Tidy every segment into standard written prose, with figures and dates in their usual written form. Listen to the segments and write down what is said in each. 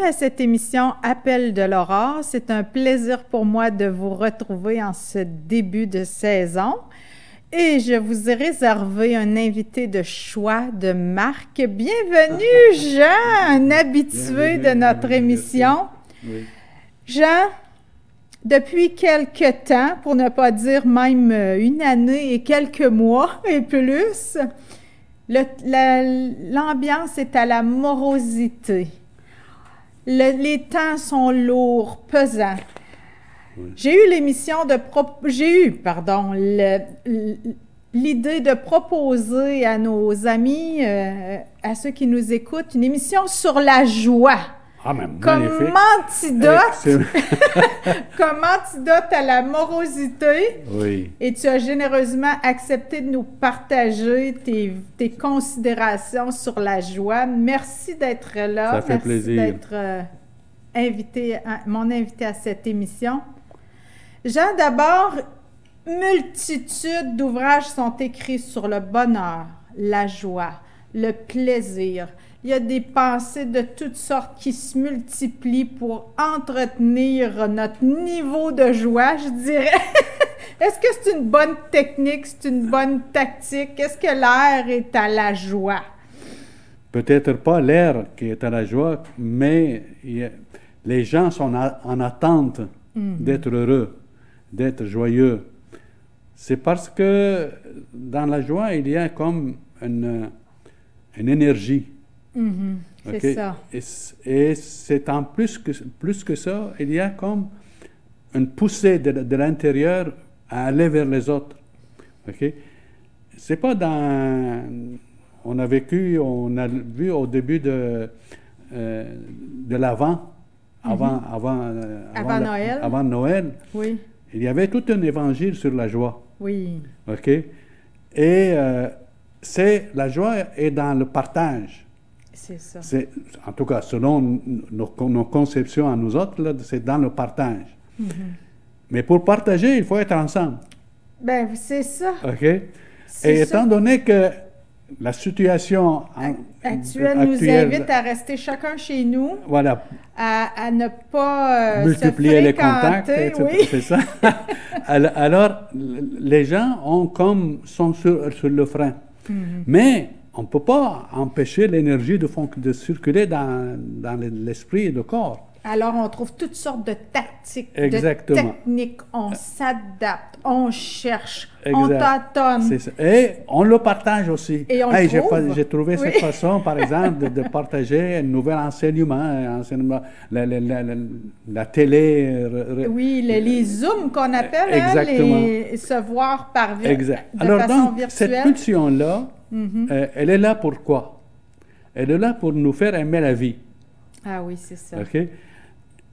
à cette émission Appel de l'Aurore. C'est un plaisir pour moi de vous retrouver en ce début de saison. Et je vous ai réservé un invité de choix de marque. Bienvenue, Jean, un habitué de notre émission. Oui. Jean, depuis quelque temps, pour ne pas dire même une année et quelques mois et plus, l'ambiance est à la morosité. Les temps sont lourds, pesants. Oui. J'ai eu l'idée de proposer à nos amis, à ceux qui nous écoutent, une émission sur la joie. Ah, mais comme antidote, comme antidote à la morosité. Oui. Et tu as généreusement accepté de nous partager tes considérations sur la joie. Merci d'être là. Ça fait plaisir. Merci d'être mon invité à cette émission. Jean, d'abord, multitude d'ouvrages sont écrits sur le bonheur, la joie, le plaisir. Il y a des pensées de toutes sortes qui se multiplient pour entretenir notre niveau de joie, je dirais. Est-ce que c'est une bonne technique, c'est une bonne tactique? Est-ce que l'air est à la joie? Peut-être pas l'air qui est à la joie, mais les gens sont en attente d'être heureux, d'être joyeux. C'est parce que dans la joie, il y a comme une énergie. C'est Okay? ça. Et c'est en plus que ça, il y a comme une poussée de l'intérieur à aller vers les autres. Okay? C'est pas dans... On a vu au début de l'Avent, avant Noël. Avant Noël, oui. Il y avait tout un évangile sur la joie. Oui. OK? Et la joie est dans le partage. C'est ça. En tout cas, selon nos conceptions à nous autres, là, c'est dans le partage. Mais pour partager, il faut être ensemble. Ben, c'est ça. OK? Et étant donné que la situation actuelle nous invite à rester chacun chez nous, voilà, à ne pas multiplier se les contacts, oui. C'est ça. Alors, les gens sont sur le frein. Mais on ne peut pas empêcher l'énergie de circuler dans l'esprit et le corps. Alors, on trouve toutes sortes de tactiques, Exactement. de techniques. On s'adapte, on cherche, exact. On tâtonne. C'est ça. Et on le partage aussi. Et on j'ai trouvé cette façon, par exemple, de partager un nouvel enseignement la télé. Oui, les Zooms qu'on appelle, les se voir par exact. de Alors, façon donc, virtuelle. cette pulsion-là, elle est là pour quoi? Elle est là pour nous faire aimer la vie. Ah oui, c'est ça. Okay?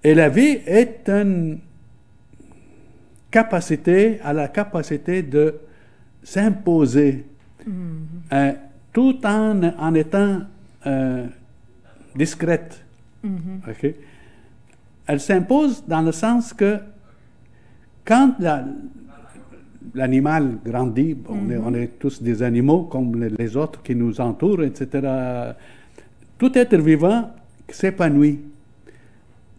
Et la vie est une capacité, à la capacité de s'imposer tout en étant discrète. Okay? Elle s'impose dans le sens que quand l'animal grandit, on est tous des animaux comme les autres qui nous entourent, etc. Tout être vivant s'épanouit.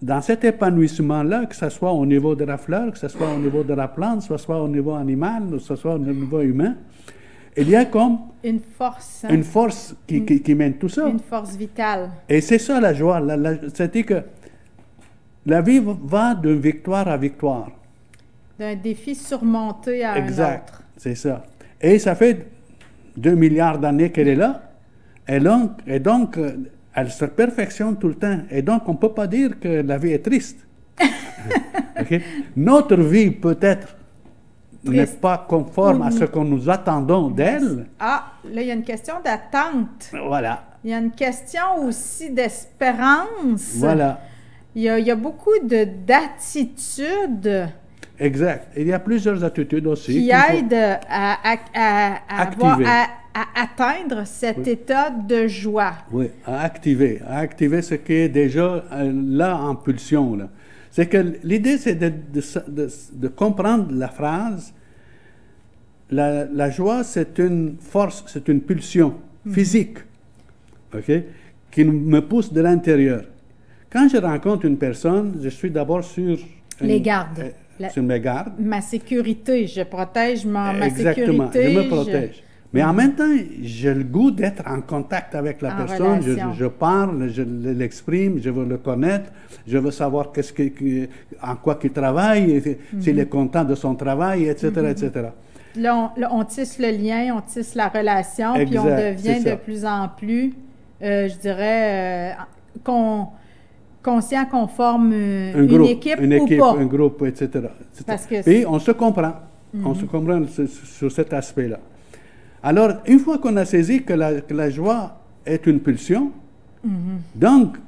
Dans cet épanouissement-là, que ce soit au niveau de la fleur, que ce soit au niveau de la plante, que ce soit au niveau animal, que ce soit au niveau humain, il y a comme une force. Une force qui mène tout ça. Une force vitale. Et c'est ça la joie. C'est-à-dire que la vie va de victoire à victoire. D'un défi surmonté à un autre. Exact, c'est ça. Et ça fait 2 milliards d'années qu'elle est là. Et donc elle se perfectionne tout le temps. Et donc, on ne peut pas dire que la vie est triste. Okay? Notre vie, peut-être, n'est pas conforme à ce que nous attendons d'elle. Ah, là, il y a une question d'attente. Voilà. Il y a une question aussi d'espérance. Voilà. Il y a beaucoup d'attitudes. Exact. Il y a plusieurs attitudes aussi. Qui aident à atteindre cet état de joie. Oui, à activer ce qui est déjà là en pulsion. Là. C'est que l'idée, c'est de comprendre la phrase. La joie, c'est une force, c'est une pulsion physique, okay, qui me pousse de l'intérieur. Quand je rencontre une personne, je suis d'abord sur... Les gardes. Sur mes gardes. Ma sécurité, je protège ma Exactement, sécurité. je me protège. Mais en même temps, j'ai le goût d'être en contact avec la personne. Je parle, je l'exprime, je veux le connaître, je veux savoir en quoi il travaille, s'il est content de son travail, etc., etc. Là, on tisse le lien, on tisse la relation, puis on devient de plus en plus, je dirais, conscient qu'on forme une équipe ou pas. Un groupe, etc. Et on se comprend. On se comprend sur cet aspect-là. Alors, une fois qu'on a saisi que la joie est une pulsion, donc,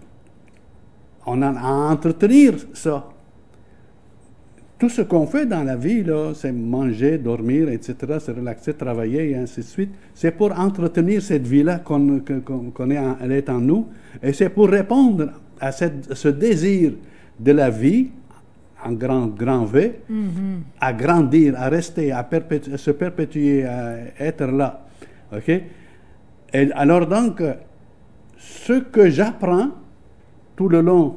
on a à entretenir ça. Tout ce qu'on fait dans la vie, là, c'est manger, dormir, etc., se relaxer, travailler, et ainsi de suite. C'est pour entretenir cette vie-là elle est en nous, et c'est pour répondre à ce désir de la vie, en grand V, à grandir, à rester, à se perpétuer, à être là. OK? Et alors donc, ce que j'apprends tout le long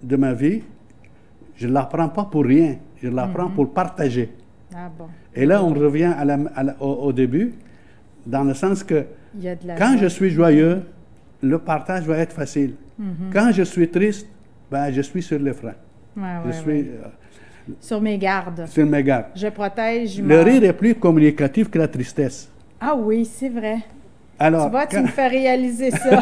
de ma vie, je ne l'apprends pas pour rien, je l'apprends pour partager. Ah bon. Et là, on revient au début, dans le sens que quand je suis joyeux, le partage va être facile. Quand je suis triste, ben, je suis sur le frein. Je suis sur mes gardes. Sur mes gardes. Je protège. Le rire est plus communicatif que la tristesse. Ah oui, c'est vrai. Alors, tu vois, tu me fais réaliser ça.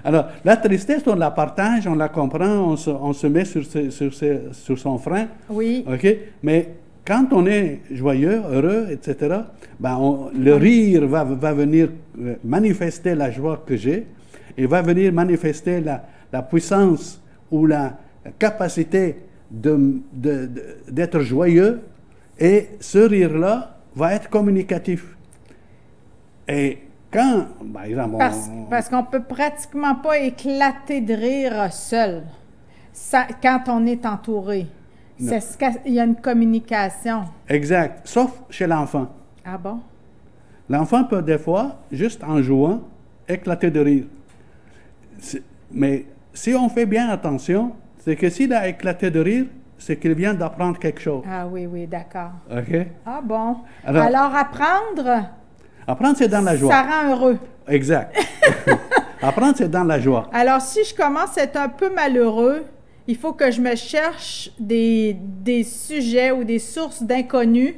Alors, la tristesse, on la partage, on la comprend, on se met sur son frein. Oui. OK? Mais quand on est joyeux, heureux, etc., ben le rire va venir manifester la joie que j'ai et va venir manifester la puissance ou la capacité d'être joyeux, et ce rire-là va être communicatif. Et quand, par exemple... Parce qu'on ne peut pratiquement pas éclater de rire seul, quand on est entouré. Il y a une communication. Exact, sauf chez l'enfant. Ah bon? L'enfant peut des fois, juste en jouant, éclater de rire. Mais si on fait bien attention, c'est que s'il a éclaté de rire, c'est qu'il vient d'apprendre quelque chose. Ah oui, d'accord. OK? Ah bon. Alors apprendre... Apprendre, c'est dans la joie. Ça rend heureux. Exact. Apprendre, c'est dans la joie. Alors, si je commence à être un peu malheureux, il faut que je me cherche des sujets ou des sources d'inconnus,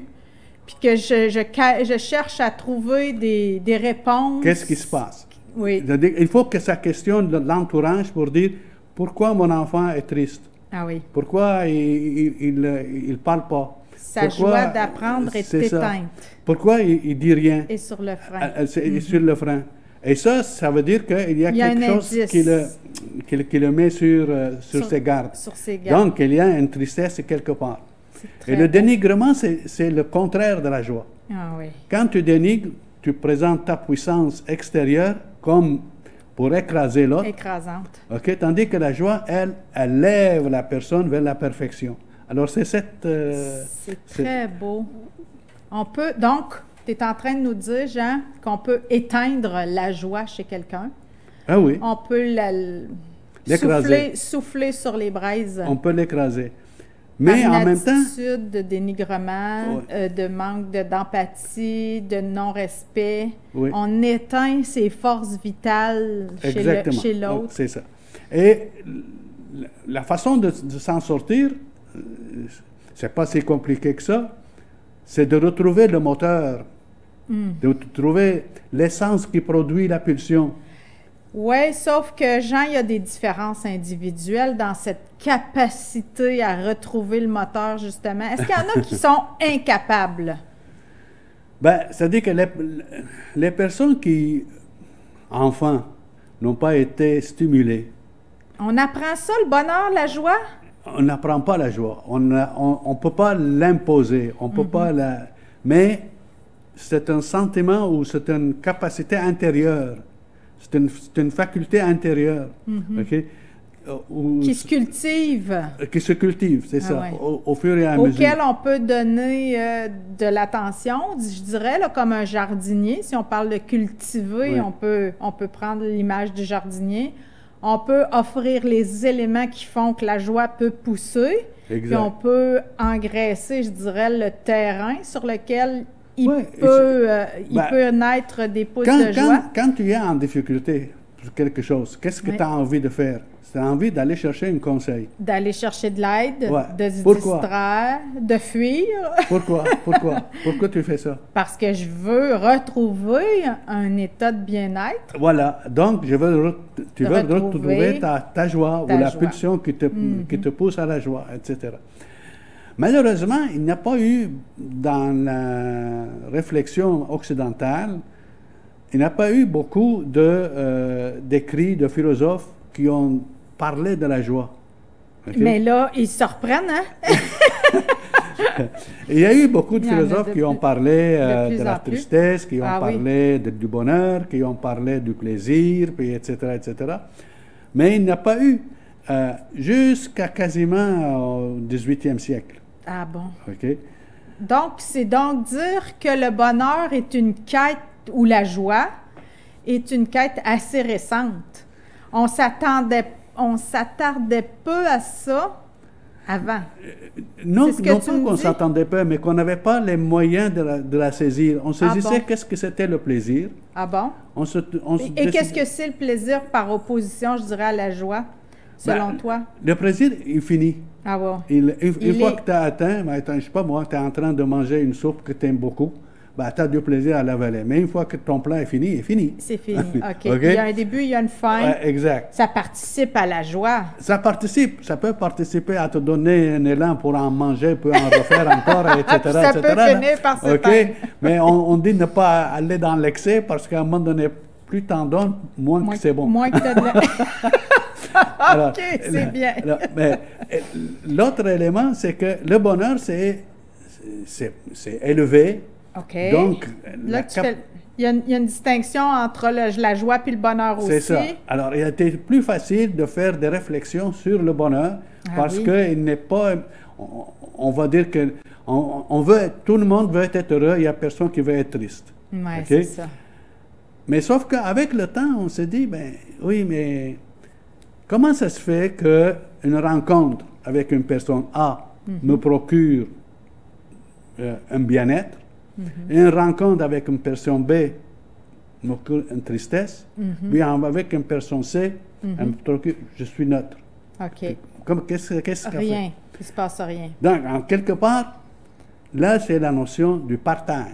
puis que je cherche à trouver des réponses. Qu'est-ce qui se passe? Oui. Il faut que ça questionne l'entourage pour dire pourquoi mon enfant est triste. Ah oui. Pourquoi il ne parle pas. Sa joie d'apprendre est éteinte. Pourquoi il ne dit rien? Et sur le frein. Sur le frein. Et ça veut dire qu'il y a quelque chose qui le met sur ses gardes. Sur ses gardes. Donc, il y a une tristesse quelque part. Et le dénigrement, c'est le contraire de la joie. Ah oui. Quand tu dénigres, tu présentes ta puissance extérieure comme pour écraser l'autre. Écrasante. OK? Tandis que la joie, elle lève la personne vers la perfection. Alors, c'est cette... c'est très beau. On peut... Donc, tu es en train de nous dire, Jean, qu'on peut éteindre la joie chez quelqu'un. Ah oui. On peut souffler sur les braises. On peut l'écraser. Mais en même temps... Une attitude de dénigrement, de manque d'empathie, de non-respect. Oui. On éteint ses forces vitales chez l'autre. C'est ça. Et la façon de s'en sortir, c'est pas si compliqué que ça, c'est de retrouver le moteur, de trouver l'essence qui produit la pulsion. Oui, sauf que, Jean, il y a des différences individuelles dans cette capacité à retrouver le moteur, justement. Est-ce qu'il y en a qui sont incapables? Bien, c'est-à-dire que les personnes qui, enfants, n'ont pas été stimulées. On apprend ça, le bonheur, la joie? On n'apprend pas la joie. On ne peut pas l'imposer. On peut pas la... Mais c'est un sentiment ou c'est une capacité intérieure. C'est une faculté intérieure. OK? Qui se cultive. Qui se cultive, c'est ça, ouais. au fur et à mesure. Auquel on peut donner de l'attention, je dirais, là, comme un jardinier. Si on parle de cultiver, on peut prendre l'image du jardinier. on peut offrir les éléments qui font que la joie peut pousser, Exact. puis on peut engraisser, je dirais, le terrain sur lequel il Ouais, peut naître des pousses de joie. Quand tu es en difficulté sur quelque chose, qu'est-ce que Oui. tu as envie de faire? Tu as envie d'aller chercher un conseil. D'aller chercher de l'aide, Ouais. de se Pourquoi? distraire, de fuir, Pourquoi? Pourquoi tu fais ça? parce que je veux retrouver un état de bien-être. Voilà, donc tu veux retrouver retrouver ta joie ta ou la joie. pulsion qui te pousse à la joie, etc. Malheureusement, il n'y a pas eu dans la réflexion occidentale, il n'y a pas eu beaucoup d'écrits de philosophes qui ont parlé de la joie. Ok? Mais là, ils se reprennent, hein? Il y a eu beaucoup de Il y en a philosophes de qui ont plus- parlé de plus de en la plus. tristesse, qui ont Ah oui. parlé du bonheur, qui ont parlé du plaisir, puis etc., etc. Mais il n'y a pas eu jusqu'à quasiment au 18e siècle. Ah bon. OK? Donc, c'est donc dire que le bonheur est une quête, ou la joie est une quête assez récente. On s'attardait peu à ça avant. Non, C'est ce que non tu pas me qu'on dis? s'attendait pas, mais qu'on n'avait pas les moyens de la saisir. On saisissait bon? qu'est-ce que c'était le plaisir. Ah bon? On se Et qu'est-ce que c'est le plaisir par opposition, je dirais, à la joie, selon Ben, toi? Le plaisir, il finit. Ah ouais. Une fois que tu as atteint, ben, attends, je sais pas moi, tu es en train de manger une soupe que tu aimes beaucoup, ben, tu as du plaisir à l'avaler. Mais une fois que ton plat est fini, il est fini. C'est fini. OK. OK? Il y a un début, il y a une fin. Ouais, exact. Ça participe à la joie. Ça peut participer à te donner un élan pour en manger, pour en refaire encore, etc. Puis ça etc., peut là. finir par se OK? faire. Mais on dit ne pas aller dans l'excès parce qu'à un moment donné, plus t'en donnes, moins que c'est bon. Moins que t'as de la... Alors, OK, c'est bien. Mais l'autre élément, c'est que le bonheur, c'est élevé. OK. Donc, Là, il y a une distinction entre la joie puis le bonheur aussi. c'est ça. Alors, il a été plus facile de faire des réflexions sur le bonheur parce oui. qu'il n'est pas. On va dire que tout le monde veut être heureux, il n'y a personne qui veut être triste. Oui, OK? c'est ça. Mais sauf qu'avec le temps, on s'est dit, ben oui, mais comment ça se fait qu'une rencontre avec une personne A me procure un bien-être, et une rencontre avec une personne B me procure une tristesse, puis avec une personne C, elle me procure, je suis neutre. OK. Qu'est-ce qu'elle fait? Rien. Il ne se passe rien. Donc, en quelque part, là, c'est la notion du partage.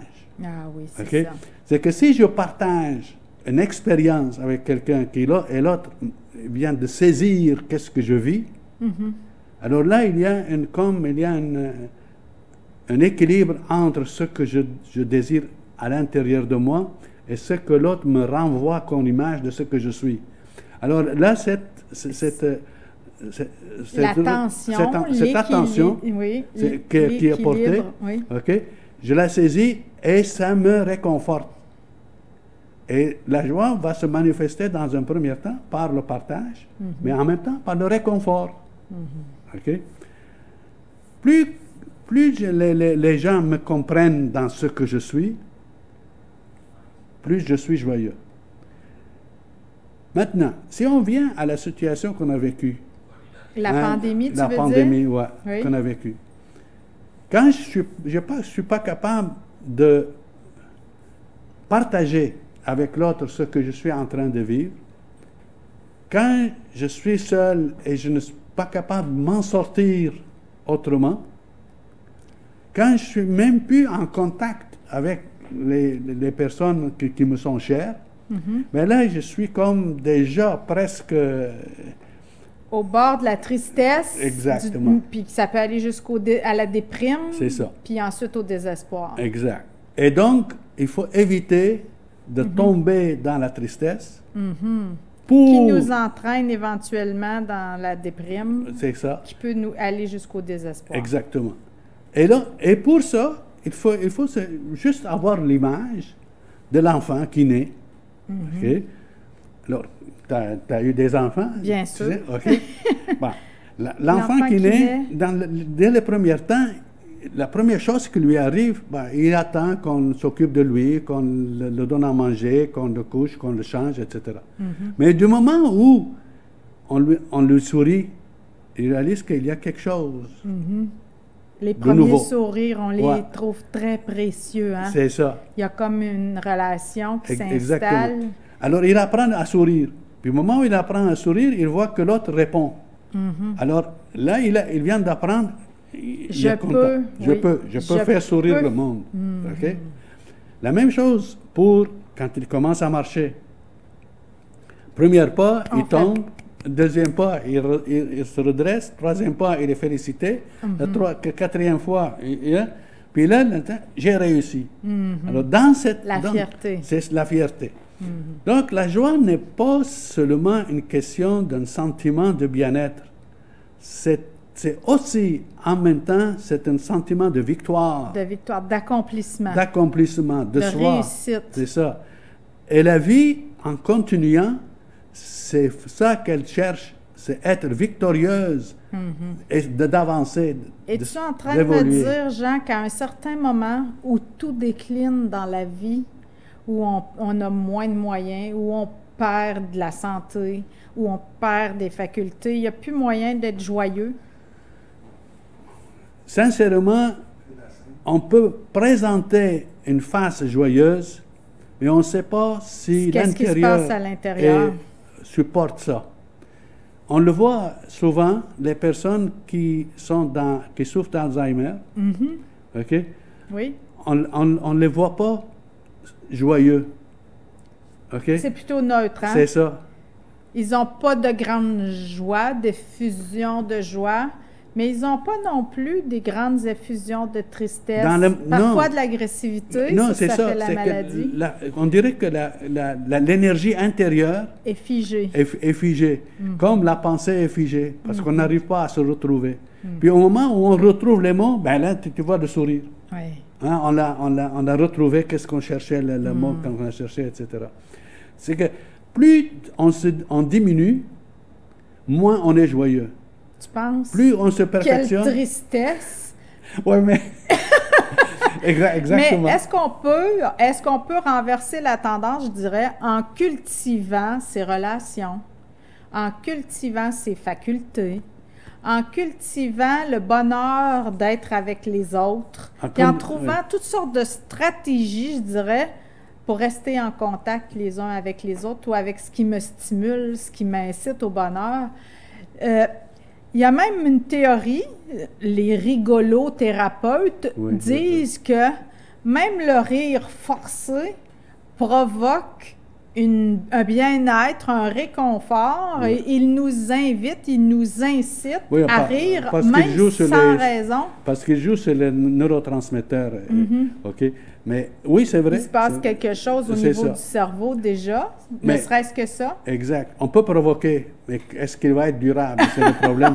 Ah oui, c'est OK? ça. C'est que si je partage une expérience avec quelqu'un qui est là et l'autre vient de saisir qu'est-ce que je vis, alors là, il y a un équilibre entre ce que je désire à l'intérieur de moi et ce que l'autre me renvoie comme image de ce que je suis. Alors là, cette attention oui, qui est portée, l'équilibre, oui. OK, je la saisis et ça me réconforte. Et la joie va se manifester dans un premier temps par le partage, mais en même temps par le réconfort. OK? Plus les gens me comprennent dans ce que je suis, plus je suis joyeux. Maintenant, si on vient à la situation qu'on a vécue, La pandémie, tu la veux pandémie, dire? ouais, Oui. qu'on a vécue. Quand je suis pas capable de partager avec l'autre ce que je suis en train de vivre, quand je suis seul et je ne suis pas capable de m'en sortir autrement, quand je suis même plus en contact avec les personnes qui me sont chères, mais là, je suis comme déjà presque... Au bord de la tristesse. Exactement. Puis ça peut aller à la déprime. C'est ça. Puis ensuite au désespoir. Exact. Et donc, il faut éviter de tomber dans la tristesse pour... Qui nous entraîne éventuellement dans la déprime. C'est ça. Qui peut nous aller jusqu'au désespoir. Exactement. Et pour ça, il faut juste avoir l'image de l'enfant qui naît. OK? Alors, tu as eu des enfants? Bien tu sûr. sais? OK? Bon. L'enfant qui naît, dès le premier temps, la première chose qui lui arrive, il attend qu'on s'occupe de lui, qu'on le donne à manger, qu'on le couche, qu'on le change, etc. Mais du moment où on lui sourit, il réalise qu'il y a quelque chose. Les de premiers nouveau. sourires, on les Ouais. trouve très précieux. Hein? C'est ça. Il y a comme une relation qui s'installe. Exactement. Alors, il apprend à sourire. Puis au moment où il apprend à sourire, il voit que l'autre répond. Alors, là, il vient d'apprendre. Il est content. Je peux faire sourire le monde. OK? La même chose pour quand il commence à marcher. Premier pas, il tombe. Deuxième pas, il se redresse. Troisième pas, il est félicité. Quatrième fois, puis là, j'ai réussi. Alors, Fierté. C'est la fierté. Donc, la joie n'est pas seulement une question d'un sentiment de bien-être. C'est aussi, en même temps, c'est un sentiment de victoire. De victoire, d'accomplissement. D'accomplissement, de soi. Réussite. C'est ça. Et la vie, en continuant, c'est ça qu'elle cherche, c'est être victorieuse et d'avancer. Es-tu en train de me dire, Jean, qu'à un certain moment où tout décline dans la vie, où on a moins de moyens, où on perd de la santé, où on perd des facultés, il n'y a plus moyen d'être joyeux? Sincèrement, on peut présenter une face joyeuse, mais on ne sait pas si Qu'est-ce qui se passe à l'intérieur supporte ça. On le voit souvent, les personnes qui souffrent d'Alzheimer, OK? Oui. On ne les voit pas joyeux. OK? C'est plutôt neutre, hein? C'est ça. Ils n'ont pas de grande joie, d'effusion de joie, mais ils n'ont pas non plus des grandes effusions de tristesse, parfois de l'agressivité, non, ça ça fait la maladie. On dirait que l'énergie intérieure est figée. Est figée, comme la pensée est figée, parce qu'on n'arrive pas à se retrouver. Puis au moment où on retrouve les mots, ben là, tu vois le sourire. Oui. Hein, on a retrouvé qu'est-ce qu'on cherchait, le mot qu'on a cherché, etc. C'est que plus on diminue, moins on est joyeux. Tu penses? Plus on se perfectionne. Quelle tristesse! Oui, mais... Exactement. Mais est-ce qu'on peut renverser la tendance, je dirais, en cultivant ses relations, en cultivant ses facultés, en cultivant le bonheur d'être avec les autres, puis en trouvant toutes sortes de stratégies, je dirais, pour rester en contact les uns avec les autres ou avec ce qui me stimule, ce qui m'incite au bonheur. Il y a même une théorie, les rigolothérapeutes disent que même le rire forcé provoque un bien-être, un réconfort, et il nous invite, il nous incite à rire, même sans raison. Parce qu'il joue sur les neurotransmetteurs, OK? Mais oui, c'est vrai. Il se passe quelque chose au niveau du cerveau déjà, ne serait-ce que ça. Exact. On peut provoquer, mais est-ce qu'il va être durable? C'est le problème.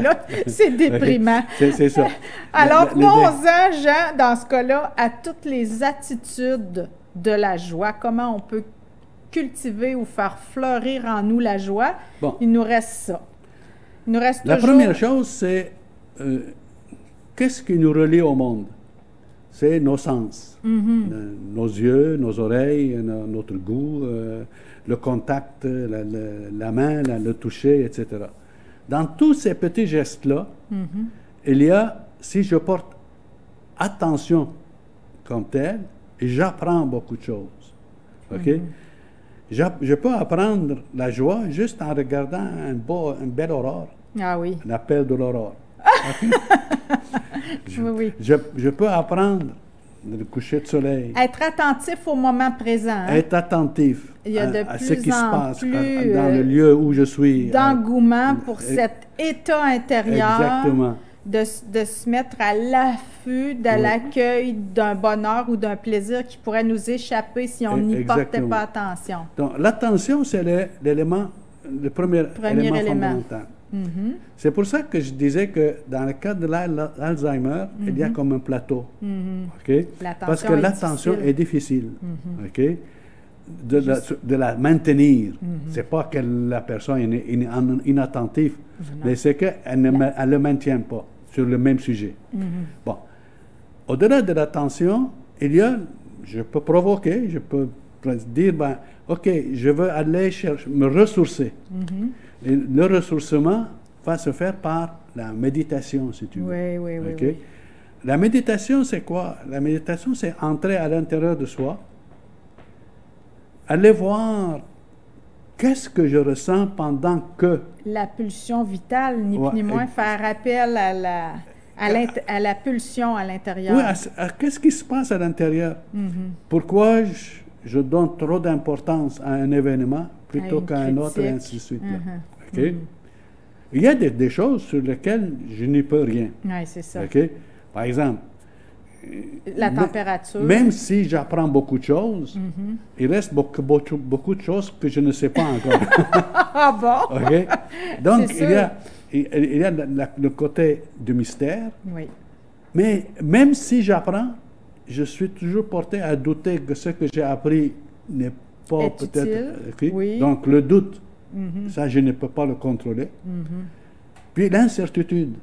Là, c'est déprimant. C'est ça. Alors, venons-en, Jean, dans ce cas-là, à toutes les attitudes de la joie. Comment on peut cultiver ou faire fleurir en nous la joie? Bon. Il nous reste ça. Il nous reste la première chose, c'est qu'est-ce qui nous relie au monde? C'est nos sens. Nos yeux, nos oreilles, notre goût, le contact, la main, le toucher, etc. Dans tous ces petits gestes-là, il y a, si je porte attention comme tel, j'apprends beaucoup de choses. OK? Je peux apprendre la joie juste en regardant une belle aurore. Ah oui. L'appel de l'aurore. Okay? Oui. Je peux apprendre le coucher de soleil. Être attentif au moment présent. Hein? Être attentif à ce qui se passe dans le lieu où je suis. D'engouement pour cet état intérieur. Exactement. De se mettre à l'affût de l'accueil d'un bonheur ou d'un plaisir qui pourrait nous échapper si on n'y portait pas attention. Donc, l'attention, c'est le premier élément fondamental. C'est pour ça que je disais que dans le cas de l'Alzheimer, il y a comme un plateau. Okay? Parce que l'attention est difficile. Okay? De la maintenir. C'est pas que la personne est inattentive, mais c'est qu'elle ne le maintient pas sur le même sujet. Bon. Au-delà de l'attention, je peux provoquer, je peux dire, OK, je veux aller me ressourcer. Et le ressourcement va se faire par la méditation, si tu veux. Oui, OK? oui. La méditation, c'est quoi? La méditation, c'est entrer à l'intérieur de soi, aller voir qu'est-ce que je ressens pendant que... La pulsion vitale, ni Ouais, plus ni moins, faire appel à la pulsion à l'intérieur. Oui, qu'est-ce qui se passe à l'intérieur? Pourquoi je donne trop d'importance à un événement plutôt qu'à un autre, et ainsi de suite. OK? Il y a des choses sur lesquelles je n'y peux rien. Oui, c'est ça. OK? Par exemple, La température. même si j'apprends beaucoup de choses, il reste beaucoup de choses que je ne sais pas encore. Ah bon? OK? Donc, C'est sûr. il y a le côté du mystère, Oui. mais même si j'apprends, je suis toujours porté à douter que ce que j'ai appris n'est pas Est peut-être... utile, OK? oui. Donc, le doute, ça, je ne peux pas le contrôler. Puis l'incertitude.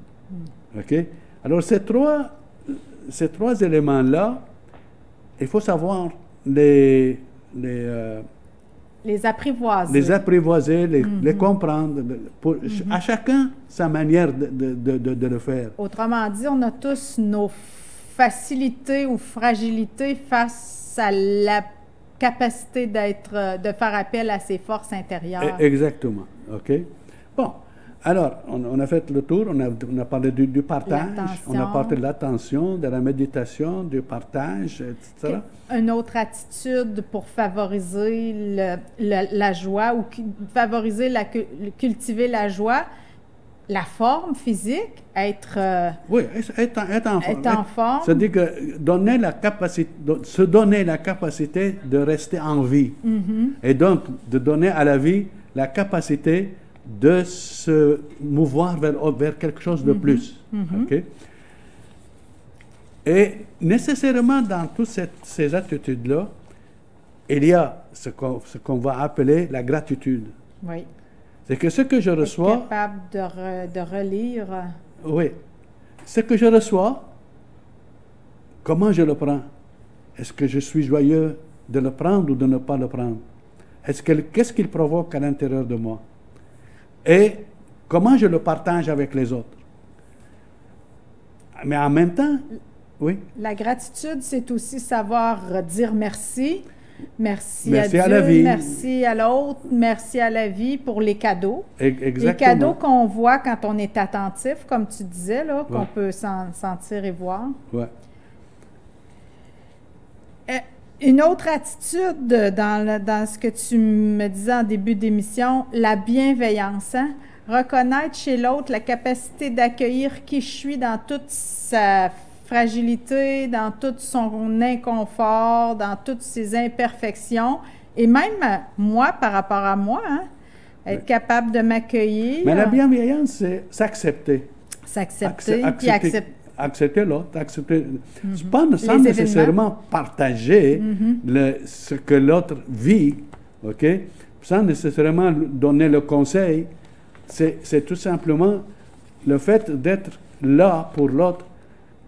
OK? Alors, ces trois éléments-là, il faut savoir les apprivoiser, les comprendre. À chacun sa manière de le faire. Autrement dit, on a tous nos facilités ou fragilités face à la capacité de faire appel à ses forces intérieures. Exactement. OK? Bon. Alors, on a fait le tour, on a parlé du partage, on a parlé de l'attention, de la méditation, du partage, etc. Une autre attitude pour favoriser la joie ou cultiver la joie, la forme physique, oui, être en forme. C'est-à-dire que se donner la capacité de rester en vie. Et donc, de donner à la vie la capacité de se mouvoir vers quelque chose de plus. OK? Et nécessairement, dans toutes ces attitudes-là, il y a ce qu'on va appeler la gratitude. Oui. C'est que ce que je reçois... Être capable de relire. Oui. Ce que je reçois, comment je le prends? Est-ce que je suis joyeux de le prendre ou de ne pas le prendre? Qu'est-ce qu'il provoque à l'intérieur de moi? Et comment je le partage avec les autres. Mais en même temps, oui. La gratitude, c'est aussi savoir dire merci. Merci à Merci Dieu, à la vie. merci à l'autre, merci à la vie pour les cadeaux. Exactement. Les cadeaux qu'on voit quand on est attentif, comme tu disais, là, qu'on Ouais. peut sentir et voir. Ouais. Une autre attitude dans ce que tu me disais en début d'émission, la bienveillance. Hein? Reconnaître chez l'autre la capacité d'accueillir qui je suis dans toute sa fragilité, dans tout son inconfort, dans toutes ses imperfections. Et même moi, par rapport à moi, hein, être capable de m'accueillir. Mais la bienveillance, c'est s'accepter. S'accepter, puis accepter l'autre, sans nécessairement partager ce que l'autre vit, OK? Sans nécessairement donner le conseil, c'est tout simplement le fait d'être là pour l'autre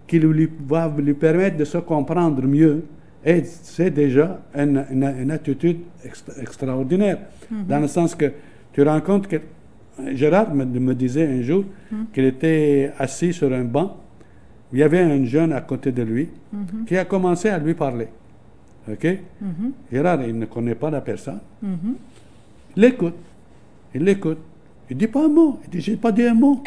qui va lui permettre de se comprendre mieux, et c'est déjà une attitude extraordinaire, dans le sens que tu rends compte que Gérard me disait un jour qu'il était assis sur un banc. Il y avait un jeune à côté de lui qui a commencé à lui parler. OK? Gérard, il ne connaît pas la personne. Il l'écoute. Il ne dit pas un mot. Il dit, j'ai pas dit un mot.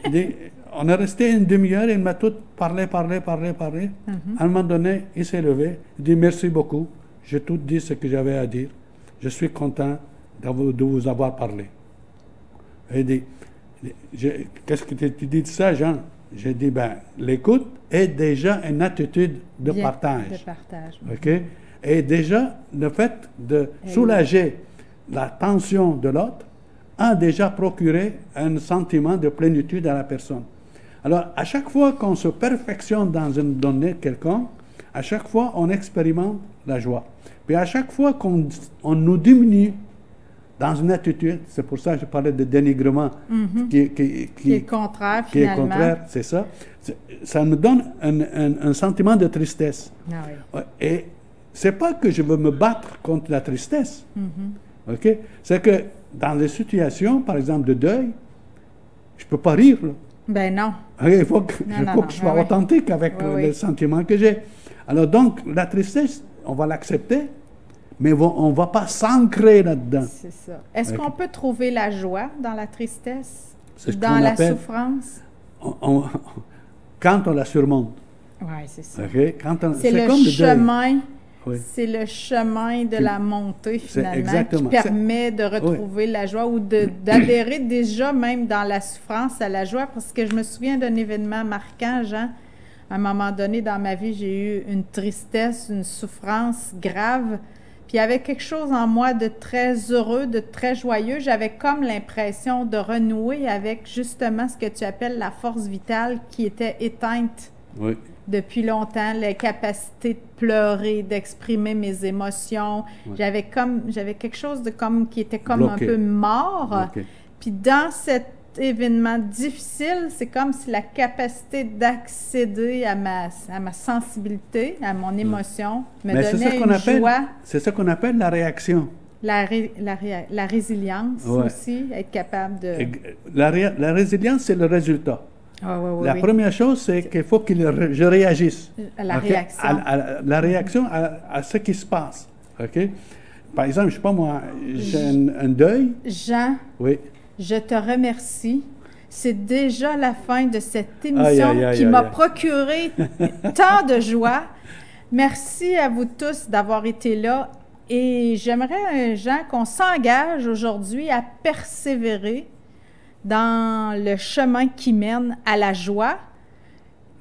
Il dit, on est resté une demi-heure, il m'a tout parlé. À un moment donné, il s'est levé. Il dit, merci beaucoup. J'ai tout dit ce que j'avais à dire. Je suis content de vous avoir parlé. Il dit, qu'est-ce que tu dis de ça, Jean? J'ai dit, l'écoute est déjà une attitude de partage. OK? Et déjà, le fait de soulager la tension de l'autre a déjà procuré un sentiment de plénitude à la personne. Alors, à chaque fois qu'on se perfectionne dans une donnée quelconque, à chaque fois, on expérimente la joie. Puis à chaque fois qu'on nous diminue dans une attitude, c'est pour ça que je parlais de dénigrement, qui est contraire, qui est contraire, c'est ça. Ça me donne un sentiment de tristesse. Ah oui. Et c'est pas que je veux me battre contre la tristesse. OK? C'est que dans des situations, par exemple, de deuil, je ne peux pas rire. Là. Ben non. Il faut que, Non, je sois authentique avec les sentiments que j'ai. Alors donc, la tristesse, on va l'accepter, mais on ne va pas s'ancrer là-dedans. C'est ça. Est-ce qu'on peut trouver la joie dans la tristesse? C'est ce dans qu'on la appelle, souffrance? Quand on la surmonte. Oui, c'est ça. Okay? C'est le comme le chemin. Oui. C'est le chemin de la montée, finalement, exactement. qui permet de retrouver la joie ou d'adhérer déjà même dans la souffrance à la joie. Parce que je me souviens d'un événement marquant, Jean. À un moment donné dans ma vie, j'ai eu une tristesse, une souffrance grave. Puis il y avait quelque chose en moi de très heureux, de très joyeux. J'avais comme l'impression de renouer avec justement ce que tu appelles la force vitale qui était éteinte. Oui. Depuis longtemps, la capacité de pleurer, d'exprimer mes émotions. Ouais. J'avais quelque chose de comme qui était comme Bloqué. un peu mort. Bloqué. Puis dans cet événement difficile, c'est comme si la capacité d'accéder à ma sensibilité, à mon émotion, me donnait une joie. C'est ça qu'on appelle la réaction. La résilience aussi, être capable de... La résilience, c'est le résultat. La oui. première chose, c'est qu'il faut que je réagisse. La réaction. La réaction à ce qui se passe. Okay? Par exemple, je ne sais pas moi, j'ai un deuil. Jean, oui. Je te remercie. C'est déjà la fin de cette émission qui m'a procuré tant de joie. Merci à vous tous d'avoir été là. Et j'aimerais, Jean, qu'on s'engage aujourd'hui à persévérer dans le chemin qui mène à la joie.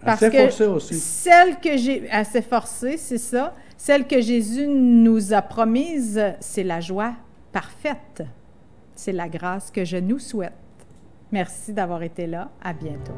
Parce que aussi. Celle que j'ai... Assez forcée, c'est ça. Celle que Jésus nous a promise, c'est la joie parfaite. C'est la grâce que je nous souhaite. Merci d'avoir été là. À bientôt.